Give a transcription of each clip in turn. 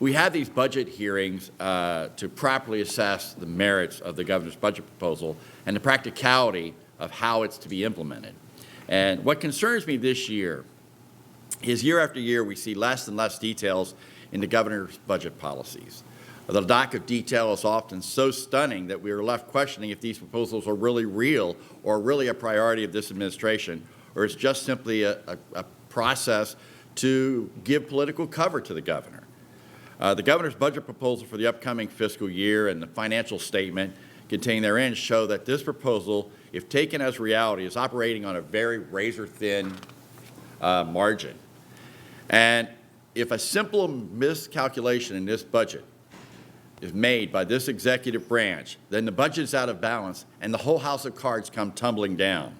we have these budget hearings to properly assess the merits of the governor's budget proposal and the practicality of how it's to be implemented. And what concerns me this year is year after year we see less and less details in the governor's budget policies. The lack of detail is often so stunning that we are left questioning if these proposals are really real or really a priority of this administration, or it's just simply a process to give political cover to the governor. The governor's budget proposal for the upcoming fiscal year and the financial statement contained therein show that this proposal, if taken as reality, is operating on a very razor-thin margin. And if a simple miscalculation in this budget is made by this executive branch, then the budget is out of balance and the whole house of cards come tumbling down.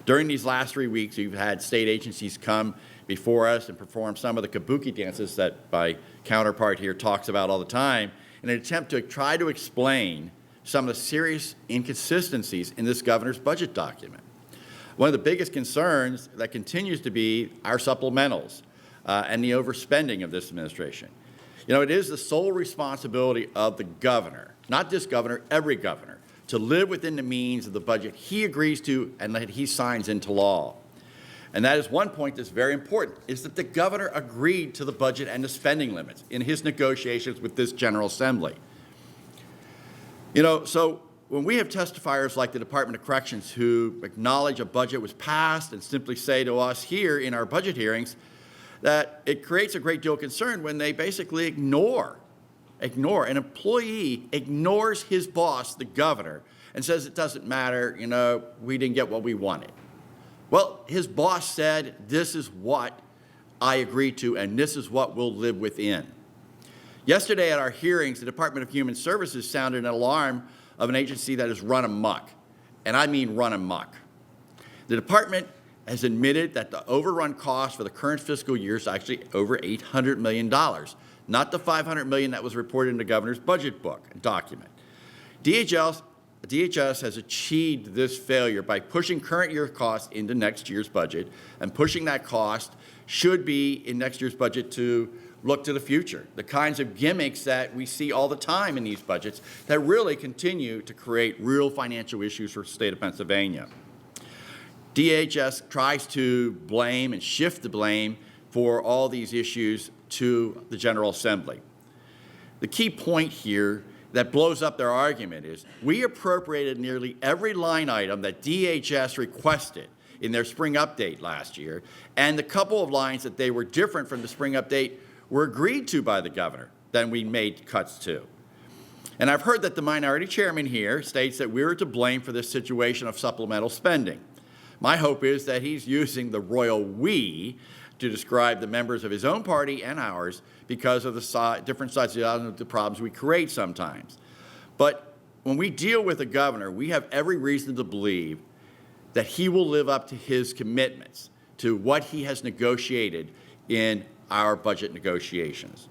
During these last 3 weeks, we've had state agencies come before us and perform some of the kabuki dances that my counterpart here talks about all the time in an attempt to try to explain some of the serious inconsistencies in this governor's budget document. One of the biggest concerns that continues to be our supplementals and the overspending of this administration. You know, it is the sole responsibility of the governor, not this governor, every governor, to live within the means of the budget he agrees to and that he signs into law. And that is one point that's very important, is that the governor agreed to the budget and the spending limits in his negotiations with this General Assembly. You know, so when we have testifiers like the Department of Corrections who acknowledge a budget was passed and simply say to us here in our budget hearings that it creates a great deal of concern when they basically ignore. An employee ignores his boss, the governor, and says it doesn't matter, you know, we didn't get what we wanted. Well, his boss said, this is what I agreed to and this is what we'll live within. Yesterday at our hearings, the Department of Human Services sounded an alarm of an agency that has run amok, and I mean run amok. The department has admitted that the overrun cost for the current fiscal year is actually over $800 million, not the $500 million that was reported in the governor's budget book and document. DHS has achieved this failure by pushing current year costs into next year's budget, and pushing that cost should be in next year's budget to look to the future, the kinds of gimmicks that we see all the time in these budgets that really continue to create real financial issues for the state of Pennsylvania. DHS tries to blame and shift the blame for all these issues to the General Assembly. The key point here that blows up their argument is we appropriated nearly every line item that DHS requested in their spring update last year, and the couple of lines that they were different from the spring update were agreed to by the governor, then we made cuts to. And I've heard that the minority chairman here states that we're to blame for this situation of supplemental spending. My hope is that he's using the royal we to describe the members of his own party and ours because of the different sides of the problems we create sometimes. But when we deal with a governor, we have every reason to believe that he will live up to his commitments, to what he has negotiated in our budget negotiations.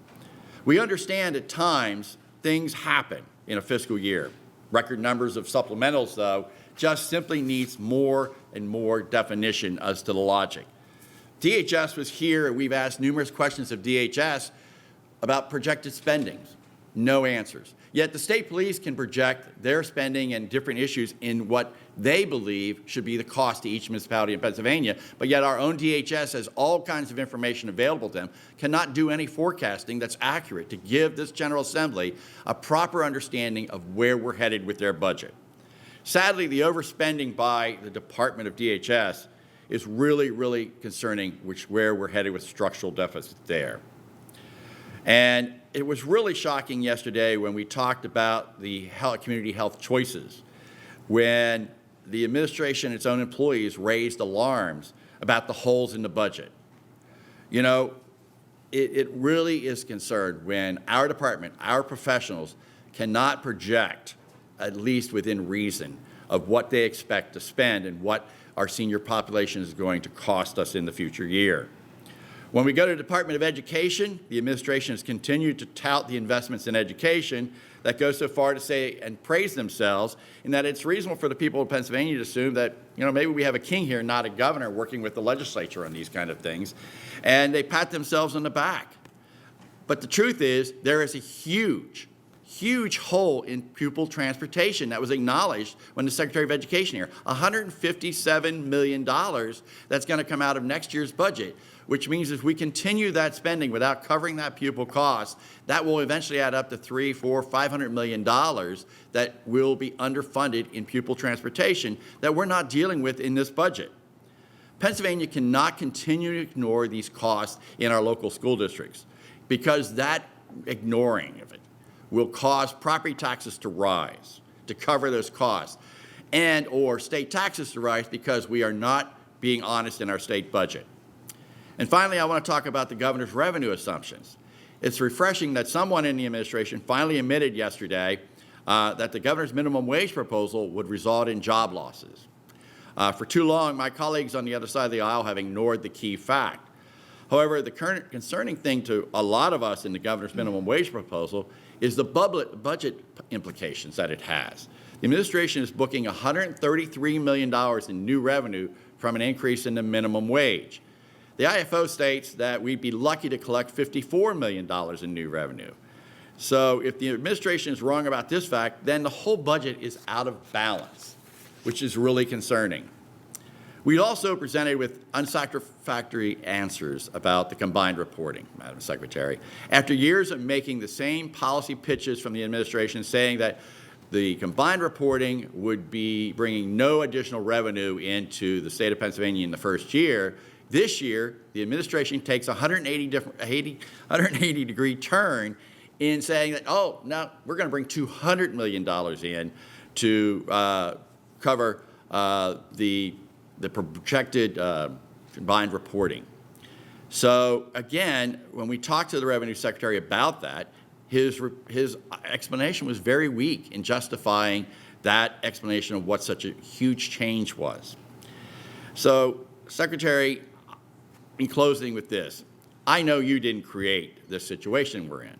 We understand at times things happen in a fiscal year. Record numbers of supplementals, though, just simply needs more and more definition as to the logic. DHS was here, and we've asked numerous questions of DHS about projected spendings. No answers. Yet the state police can project their spending and different issues in what they believe should be the cost to each municipality in Pennsylvania, but yet our own DHS has all kinds of information available to them, cannot do any forecasting that's accurate to give this General Assembly a proper understanding of where we're headed with their budget. Sadly, the overspending by the Department of DHS is really, really concerning where we're headed with structural deficit there. And it was really shocking yesterday when we talked about the community health choices, when the administration and its own employees raised alarms about the holes in the budget. You know, it really is concerned when our department, our professionals, cannot project, at least within reason, of what they expect to spend and what our senior population is going to cost us in the future year. When we go to the Department of Education, the administration has continued to tout the investments in education that go so far to say and praise themselves in that it's reasonable for the people of Pennsylvania to assume that, you know, maybe we have a king here, not a governor, working with the legislature on these kind of things, and they pat themselves on the back. But the truth is, there is a huge hole in pupil transportation that was acknowledged when the Secretary of Education here. $157 million that's going to come out of next year's budget, which means if we continue that spending without covering that pupil cost, that will eventually add up to $300, $400, $500 million that will be underfunded in pupil transportation that we're not dealing with in this budget. Pennsylvania cannot continue to ignore these costs in our local school districts, because that ignoring of it will cause property taxes to rise to cover those costs, and or state taxes to rise because we are not being honest in our state budget. And finally, I want to talk about the governor's revenue assumptions. It's refreshing that someone in the administration finally admitted yesterday that the governor's minimum wage proposal would result in job losses. For too long, my colleagues on the other side of the aisle have ignored the key fact. However, the current concerning thing to a lot of us in the governor's minimum wage proposal is the budget implications that it has. The administration is booking $133 million in new revenue from an increase in the minimum wage. The IFO states that we'd be lucky to collect $54 million in new revenue. So if the administration is wrong about this fact, then the whole budget is out of balance, which is really concerning. We also presented with unsatisfactory answers about the combined reporting, Madam Secretary. After years of making the same policy pitches from the administration saying that the combined reporting would be bringing no additional revenue into the state of Pennsylvania in the first year, this year the administration takes a 180-degree turn in saying that, oh, no, we're going to bring $200 million in to cover the projected combined reporting. So again, when we talked to the Revenue Secretary about that, his explanation was very weak in justifying that explanation of what such a huge change was. So, Secretary, in closing with this, I know you didn't create this situation we're in.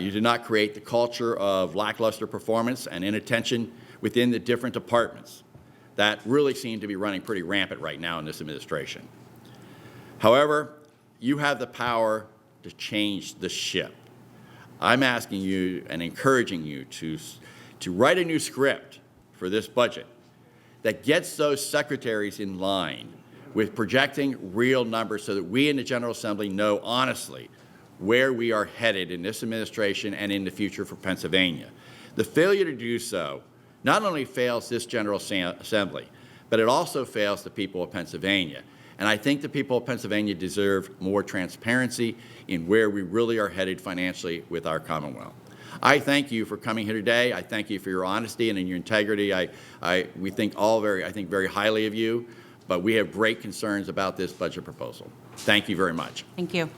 You did not create the culture of lackluster performance and inattention within the different departments that really seem to be running pretty rampant right now in this administration. However, you have the power to change the ship. I'm asking you and encouraging you to write a new script for this budget that gets those secretaries in line with projecting real numbers so that we in the General Assembly know honestly where we are headed in this administration and in the future for Pennsylvania. The failure to do so not only fails this General Assembly, but it also fails the people of Pennsylvania. And I think the people of Pennsylvania deserve more transparency in where we really are headed financially with our Commonwealth. I thank you for coming here today. I thank you for your honesty and in your integrity. We think very highly of you, but we have great concerns about this budget proposal. Thank you very much. Thank you.